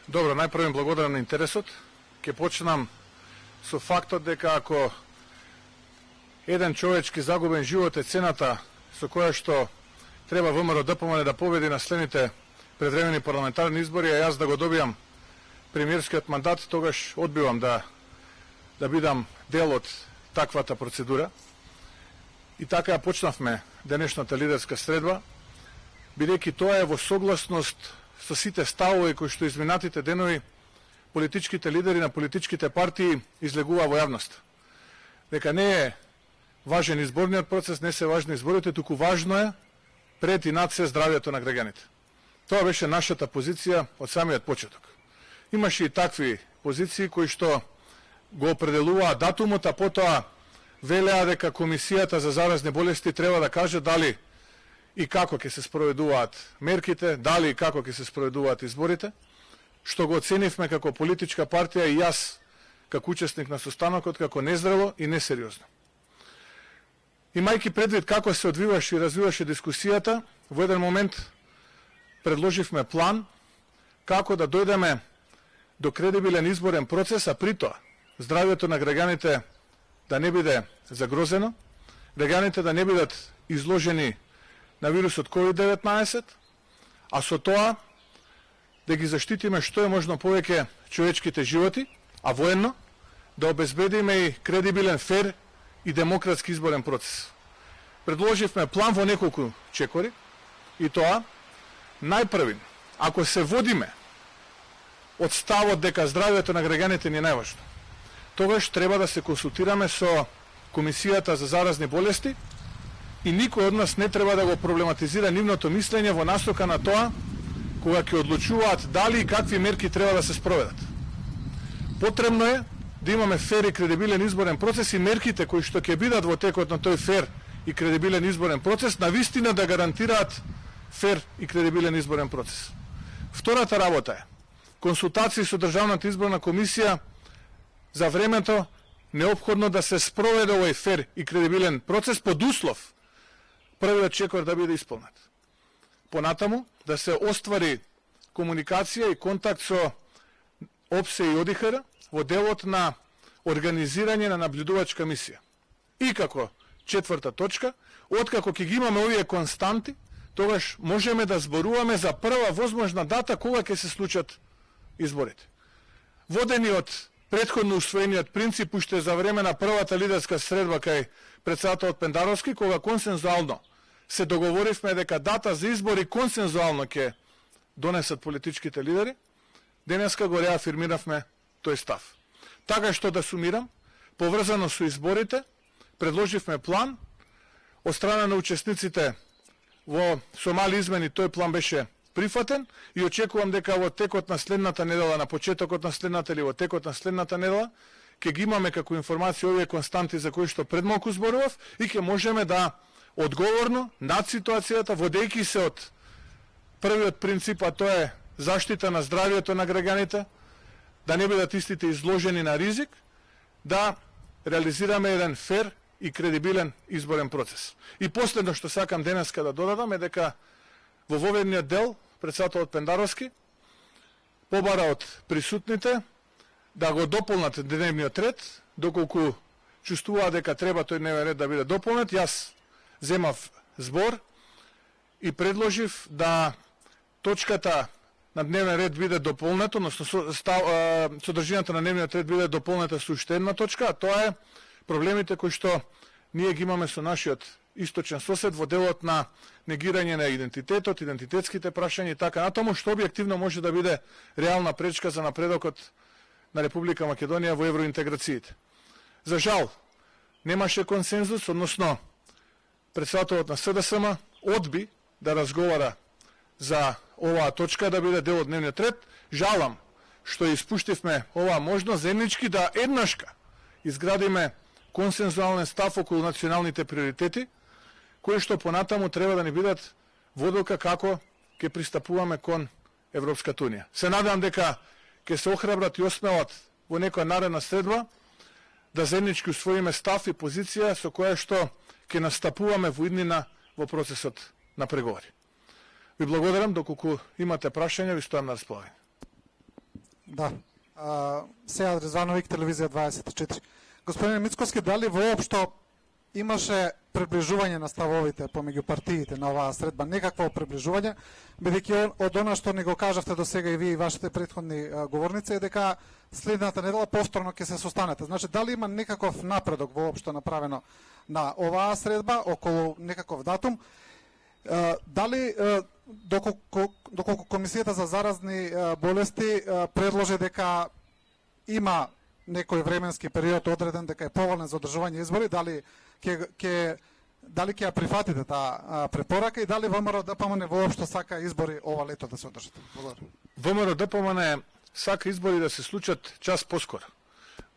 Добро, најпрво им благодарам на интересот. Ке почнам со фактот дека ако еден човечки загубен живот е цената со која што треба ВМРО ДПМН да победи на следните предвремени парламентарни избори, а јас да го добијам премиерскиот мандат, тогаш одбивам да бидам дел од таквата процедура. И така почнавме денешната лидерска средба, бидејќи тоа е во согласност со сите ставови кои што изминатите денови политичките лидери на политичките партии излегува во јавност. Дека не е важен изборниот процес, не се важни изборите, туку важно е пред и над се здравјето на граѓаните. Тоа беше нашата позиција од самиот почеток. Имаше и такви позиции кои што го определуваа датумот, а потоа велеа дека Комисијата за заразни болести треба да каже дали и како ќе се спроведуваат мерките, дали и како ќе се спроведуваат изборите, што го оценивме како политичка партија и јас како учесник на состанокот како нездраво и несериозно. Имајќи предвид како се одвиваше и развиваше дискусијата, во еден момент предложивме план како да дојдеме до кредибилен изборен процес, а при тоа здравјето на граѓаните да не биде загрозено, граѓаните да не бидат изложени на вирусот COVID-19, а со тоа да ги заштитиме што е можно повеќе човечките животи, а военно да обезбедиме и кредибилен, фер и демократски изборен процес. Предложивме план во неколку чекори и тоа најпрвин, ако се водиме од ставот дека здравјето на граѓаните ни е најважно, тогаш треба да се консултираме со Комисијата за заразни болести и никој од нас не треба да го проблематизира нивното мислење во насока на тоа кога ќе одлучуваат дали и какви мерки треба да се спроведат. Потребно е да имаме фер и кредибилен изборен процес и мерките кои што ќе бидат во текот на тој фер и кредибилен изборен процес навистина да гарантираат фер и кредибилен изборен процес. Втората работа е консултации со Државната изборна комисија за времето неопходно да се спроведе овој фер и кредибилен процес под услов првиот чекор да биде исполнет. Понатаму да се оствари комуникација и контакт со ОПСЕ и ОДИХР во делот на организирање на наблюдувачка мисија. И како четврта точка, откако ќе ги имаме овие константи, тогаш можеме да зборуваме за прва возможна дата кога ќе се случат изборите. Водени од претходно усвоениот принцип уште за време на првата лидерска средба кај претседателот Пендаровски, кога консензуално се договоривме дека дата за избори консензуално ќе донесат политичките лидери, денеска го реафирмиравме тој став. Така што да сумирам, поврзано со изборите, предложивме план, од страна на учесниците со мали измени тој план беше прифатен и очекувам дека во текот на следната недела, на почетокот на следната или во текот на следната недела, ќе ги имаме како информација овие константи за кои што пред малку зборував и ќе можеме да одговорно над ситуацијата, водејќи се од првиот принцип, а тоа е заштита на здравјето на граѓаните, да не бидат истите изложени на ризик, да реализираме еден фер и кредибилен изборен процес. И последно што сакам денеска да додадам е дека во воведниот дел претседателот Пендаровски побара од присутните да го дополнат дневниот ред, доколку чувствува дека треба тој дневен ред да биде дополнет. Јас земав збор и предложив да точката на дневен ред биде дополнето, односно содржината на дневниот ред биде дополнета со уште една точка, а тоа е проблемите кои што ние ги имаме со нашиот источен сосед во делот на негирање на идентитетот, идентитетските прашања и така натаму, што објективно може да биде реална пречка за напредокот на Република Македонија во евроинтеграциите. За жал, немаше консензус, односно претседателот на СДСМ одби да разговара за оваа точка да биде дел од дневниот ред. Жалам што испуштивме оваа можност заеднички да еднашка изградиме консензуален став околу националните приоритети, кои што понатаму треба да ни бидат водилка како ќе пристапуваме кон Европската унија. Се надевам дека ќе се охрабрат и осмелат во некоја наредна средба да заеднички усвоиме став и позиција со која што ќе настапуваме во иднина во процесот на преговори. Ви благодарам, доколку имате прашања, ви стојам на располагање. Да. Сејад Резвановик, телевизија 24. Господине Мицковски, дали воопшто имаше приближување на ставовите помеѓу партиите на оваа средба, некакво приближување, бидејќи од она што не го кажавте до сега и вие и вашите претходни говорници е дека следната недела повторно ќе се состанете. Значи, дали има некаков напредок воопшто направено на оваа средба околу некаков датум? Дали доколку Комисијата за заразни болести предложи дека има некој временски период одреден дека е поволен за одржување избори, дали ќе ја прифатите таа препорака и дали ВМРО ДПМН воопшто сака избори ова лето да се одржат? ВМРО ДПМН сака избори да се случат час поскоро.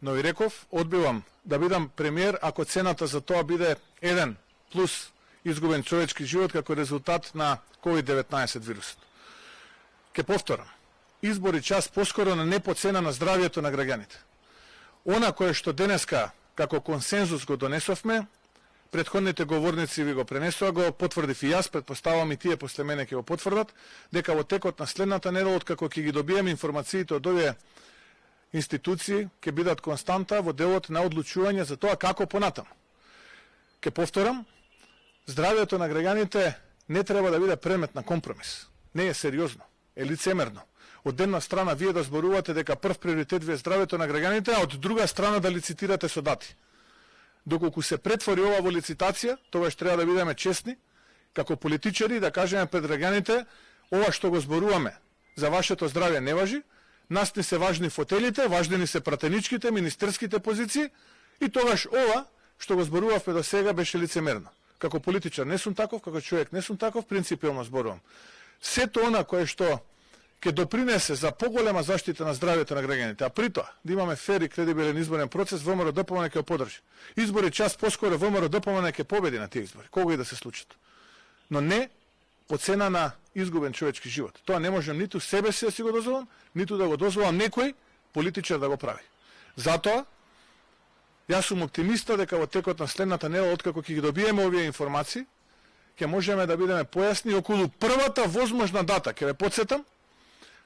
Но и реков, одбивам да бидам премиер ако цената за тоа биде 1 плюс изгубен човечки живот како резултат на COVID-19 вирусот. Ке повторам, избори час поскоро на не по цена на здравието на граѓаните. Она кое што денеска како консензус го донесовме, претходните говорници ви го пренесоа, го потврдив и јас, предпоставам и тие после мене ќе го потврдат, дека во текот на следната недела, откако ќе ги добиеме информациите од овие институции, ќе бидат константа во делот на одлучување за тоа како понатаму. Ке повторам, здравието на граѓаните не треба да биде предмет на компромис. Не е сериозно, е лицемерно. Од една страна вие да зборувате дека прв приоритет ви е здравието на граѓаните, а од друга страна да лицитирате со дати. Доколку се претвори ова во лицитација, тогаш треба да бидеме честни, како политичари, да кажеме пред граѓаните, ова што го зборуваме за вашето здравје не важи, нас не се важни фотелите, важни ни се пратеничките, министерските позиции, и тогаш ова што го зборувавме до сега беше лицемерно. Како политичар не сум таков, како човек не сум таков, принципиално зборувам. Сето она кое што ќе допринесе за поголема заштита на здравието на граѓаните, а при тоа да имаме фер и кредибилен изборен процес, ВМРО ДПМН ќе подржи. Избори час поскоро ВМРО ДПМН ќе победи на тие избори, кога и да се случат. Но не по цена на изгубен човечки живот. Тоа не можем ниту себе си да си го дозволам, ниту да го дозволам некој политичар да го прави. Затоа јас сум оптимиста дека во текот на следната недела, откако ќе ги добиеме овие информации, ќе можеме да бидеме појасни околу првата возможна дата. Ќе ве потсетам,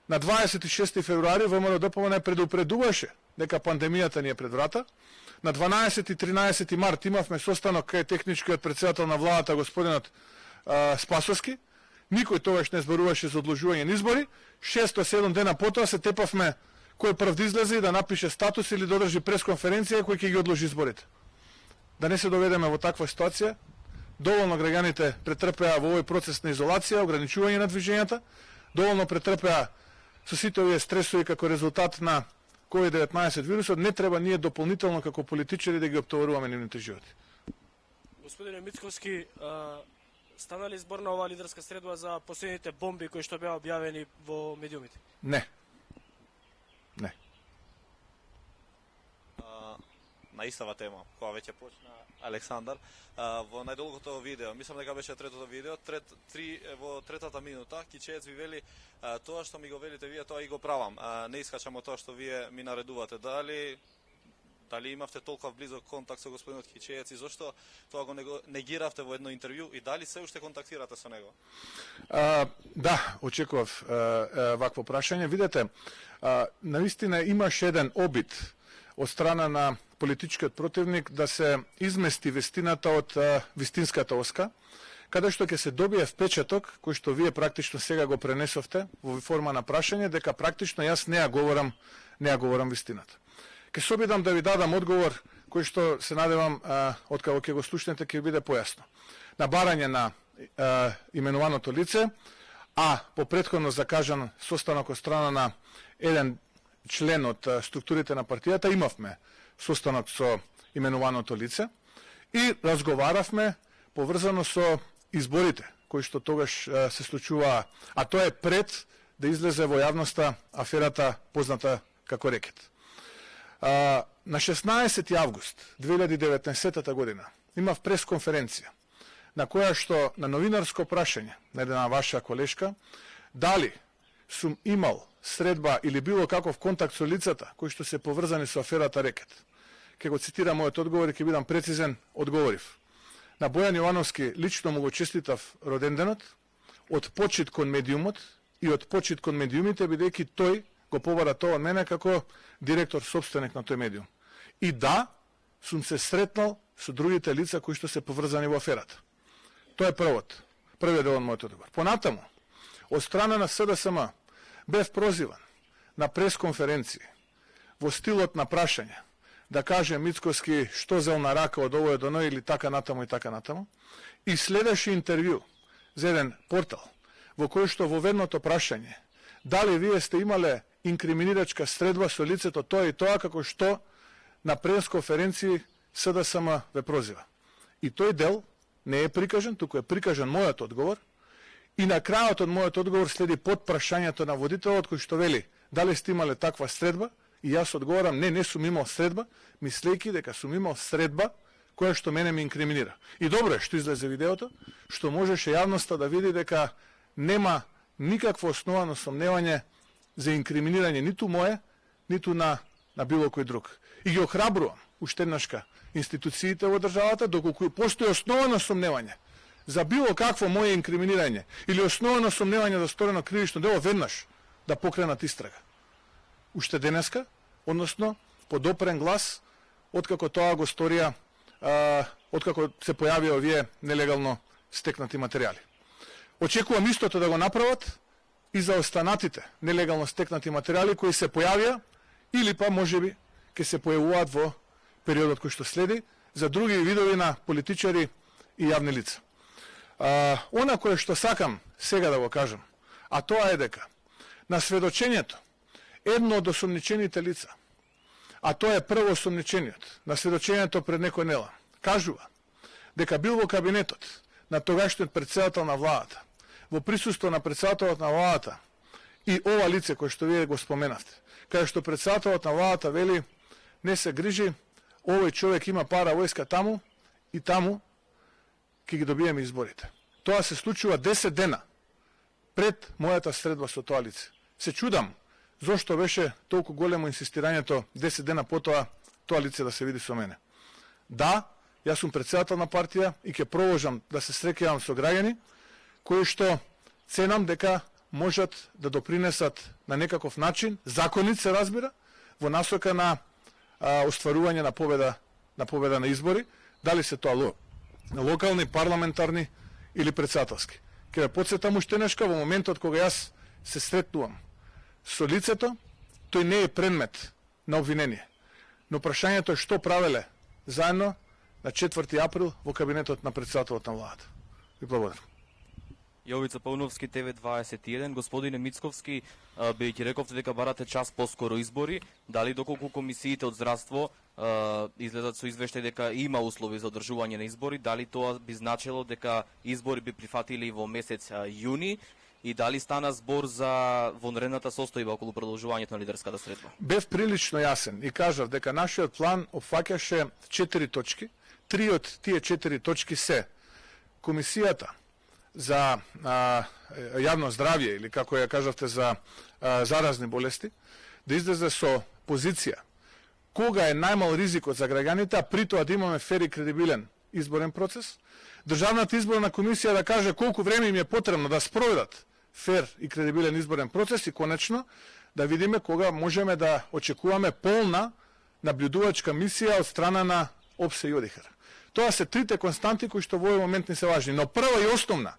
на 26 февруари ВМРО ДПМН предупредуваше дека пандемијата ни е пред врата. На 12 и 13 март имавме состанок кај техничкиот председател на владата господинот Спасовски. Никој тогаш не зборуваше за одложување на избори. 6-7 дена потоа се тепавме кој прв да излезе и да напише статус или да одржи пресконференција кој ќе ги одложи изборите. Да не се доведеме во таква ситуација. Доволно граѓаните претрпеа во овој процес на изолација, ограничување на движењата, доволно претрпеа со сите овие стресови како резултат на COVID-19 вирусот, не треба ние дополнително како политичари да ги оптоваруваме нивните животи. Господине Мицковски, стана ли збор на оваа лидерска средба за последните бомби кои што беа објавени во медиумите? Не. Не. На истава тема, која веќе почна Александар, во најдолгото видео, мислам дека беше третото видео, во третата минута, Кичеец ви вели, тоа што ми го велите вие, тоа и го правам. Не искачам од тоа што вие ми наредувате. Дали имавте толкова близок контакт со господинот Кичеец и зошто тоа го негиравте во едно интервју и дали се уште контактирате со него? Да, очекував вакво прашање. Видете, наистина имаше еден обид од страна на политичкиот противник да се измести вестината од вистинската оска, каде што ќе се добие впечаток, кој што вие практично сега го пренесовте во форма на прашање, дека практично јас не ја говорам вистината. Ке се обидам да ви дадам одговор кој што се надевам откако ќе го слушнете ќе биде појасно. На барање на именуваното лице, а по претходно закажан состанок од страна на еден член од структурите на партијата, имавме состанок со именуваното лице и разговаравме поврзано со изборите кои што тогаш се случуваа, а тоа е пред да излезе во јавноста аферата позната како рекет. На 16 август 2019 година имав пресконференција на која што на новинарско прашање на една ваша колешка дали сум имал средба или било каков контакт со лицата кои што се поврзани со аферата рекет. Ке го цитирам мојот одговор и ке бидам прецизен, одговорив. На Бојан Јовановски лично му го честитав роденденот, од почит кон медиумот и од почит кон медиумите, бидејќи тој го побара тоа од мене како директор собственик на тој медиум. И да, сум се сретнал со другите лица кои што се поврзани во аферата. Тоа е првиот дел од мојот одговор. Понатаму, од страна на СДСМ бев прозиван на пресконференции во стилот на прашање да каже Мицкоски што зел на рака од овој до оној или така натаму и така натаму, и следеше интервју за еден портал во кој што во ведното прашање дали вие сте имале инкриминирачка средба со лицето тоа и тоа, како што на пресконференции СДСМ ве прозива. И тој дел не е прикажан, туку е прикажан мојот одговор, и на крајот од мојот одговор следи подпрашањето на водителот кој што вели дали сте имале таква средба, и јас одговорам не сум имал средба, мислејќи дека сум имал средба која што мене ме инкриминира. И добро е што излезе видеото, што можеше јавноста да види дека нема никакво основано сомневање за инкриминирање ниту мое, ниту на било кој друг. И ги охрабрувам уште еднашка институциите во државата, доколку постои основано сомневање за било какво мое инкриминирање или основано сомневање за сторено кривично дело, веднаш да покренат истрага. Уште денеска, односно подопрен глас, откако тоа го сторија, откако се појавија овие нелегално стекнати материјали. Очекувам истото да го направат и за останатите нелегално стекнати материјали кои се појавија или па можеби ќе се појавуваат во периодот кој што следи за други видови на политичари и јавни лица. Она кое што сакам сега да го кажам, а тоа е дека на сведочењето едно од осомничените лица, а тоа е прво осомничениот, на сведочењето пред некој нела, кажува дека бил во кабинетот на тогашниот претседател на владата, во присуство на претседателот на владата и ова лице кој што вие го споменавте, кај што претседателот на владата вели не се грижи, овој човек има пара војска таму и таму ќе ги добиеме изборите. Тоа се случува 10 дена пред мојата средба со тоа лице. Се чудам зошто беше толку големо инсистирањето 10 дена потоа тоа лице да се види со мене. Да, јас сум претседател на партија и ќе продолжам да се среќавам со граѓани кои што ценам дека можат да допринесат на некаков начин, законит се разбира, во насока на остварување на победа на избори, дали се тоа локални, парламентарни или претседателски. Ке ве потсетам уште нешто, во моментот кога јас се сретнувам со лицето, тој не е предмет на обвинение. Но прашањето е што правеле заедно на 4 април во кабинетот на претседателот на владата. Ви благодарам. Јовица Пауновски, ТВ21. Господине Мицковски, бидејќи рековте дека барате час поскоро избори, дали доколку комисиите од здравство излезат со извештај дека има услови за одржување на избори, дали тоа би значило дека избори би прифатили во месец јуни, и дали стана збор за вонредната состојба околу продолжувањето на лидерската средба? Бев прилично јасен и кажав дека нашиот план опфаќаше 4 точки. 3 од тие 4 точки се комисијата за јавно здравје, или како ја кажавте за заразни болести, да излезе со позиција кога е најмал ризикот за граѓаните, а при тоа да имаме фер и кредибилен изборен процес. Државната изборна комисија да каже колку време им е потребно да спроведат фер и кредибилен изборен процес и конечно да видиме кога можеме да очекуваме полна наблюдувачка мисија од страна на ОПСЕ и ОДИХР. Тоа се трите константи кои што во овој момент не се важни, но прва и основна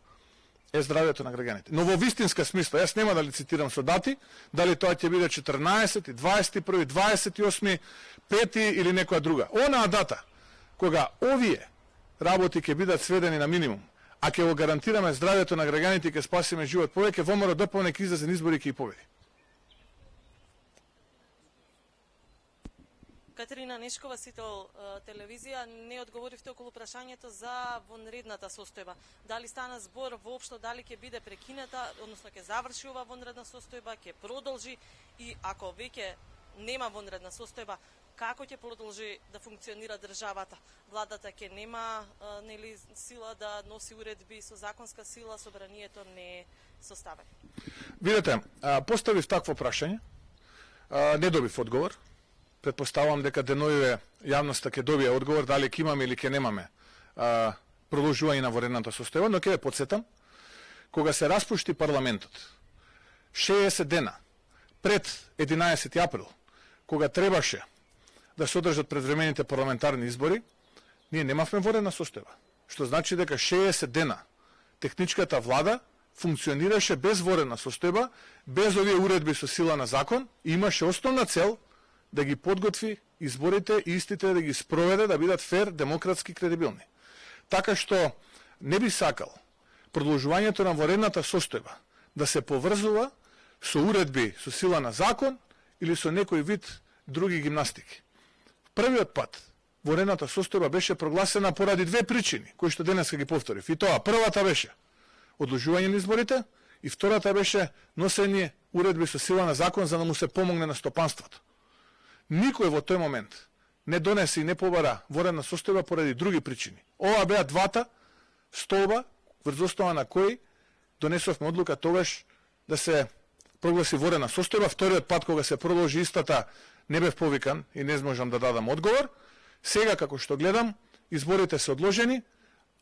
е здравјето на граѓаните. Но во вистинска смисла, јас нема да лицитирам со дати, дали тоа ќе биде 14, 21, 28, 5 или некоја друга. Онаа дата кога овие работи ќе бидат сведени на минимум, а ќе го гарантираме здравјето на граѓаните и ќе спасиме живот повеќе, ВМРО ДПМН ќе излезе на избори и ќе победи. Катерина Нешкова, Сител телевизија, не одговоривте околу прашањето за вонредната состојба. Дали стана збор воопшто дали ќе биде прекината, односно ќе заврши ова вонредна состојба, ќе продолжи, и ако веќе нема вонредна состојба, како ќе продолжи да функционира државата? Владата ќе нема нели сила да носи уредби со законска сила, собранието не е составено. Видете, поставив такво прашање, не добив одговор. Предпоставувам дека деновиве јавноста ќе добие одговор дали ќе имаме или ќе немаме продолжување на вонредната состојба, но ќе ве потсетам, кога се распушти парламентот, 60 дена пред 11. април, кога требаше да се одржат предвремените парламентарни избори, ние немавме ворена состојба. Што значи дека 60 дена техничката влада функционираше без ворена состојба, без овие уредби со сила на закон и имаше основна цел да ги подготви изборите и истите да ги спроведе, да бидат фер, демократски, кредибилни. Така што не би сакал продолжувањето на воредната состојба да се поврзува со уредби со сила на закон или со некој вид други гимнастики. Првиот пат воредната состојба беше прогласена поради две причини, кои што денеска ги повторив. И тоа, првата беше одложување на изборите и втората беше носење уредби со сила на закон за да му се помогне на стопанството. Никој во тој момент не донесе и не побара воредна состојба поради други причини. Ова беа двата столба врз основа на кои донесовме одлука тогаш да се прогласи ворена состојба. Вториот пат кога се продолжи истата не бев повикан и не можам да дадам одговор. Сега како што гледам, изборите се одложени,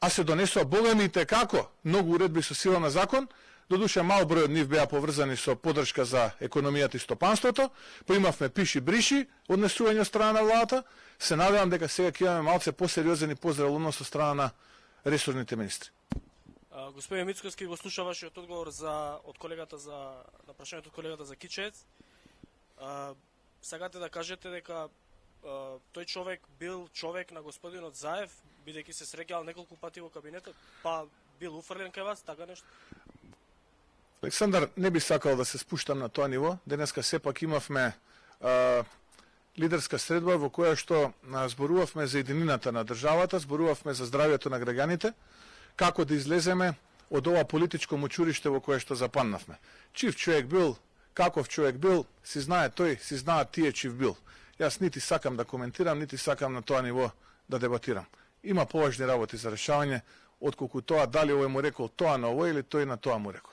а се донесува големите како многу уредби со сила на закон. Додуше мал број од нив беа поврзани со поддршка за економијата и стопанството, поимавме пиши-бриши однесување од страна на владата. Се надевам дека сега ќе имаме малце посериозен и позрел однос од страна на ресорните министри. Господин Мицковски, го слуша вашиот одговор од колегата на прашањето од колегата за Кичец. Сакате да кажете дека тој човек бил човек на господинот Заев, бидејќи се среќал неколку пати во кабинетот, па бил уфрлен кај вас, така нешто? Александар, не би сакал да се спуштам на тоа ниво. Денеска сепак имавме лидерска средба во која што зборувавме за единината на државата, зборувавме за здравјето на граѓаните, како да излеземе од ова политичко мучуриште во кое што западнавме. Чив човек бил, каков човек бил, си знае тој, си знаат тие чив бил. Јас нити сакам да коментирам, нити сакам на тоа ниво да дебатирам. Има поважни работи за решавање, отколку тоа дали овој му рекол тоа на овој или тој на тоа му рекол.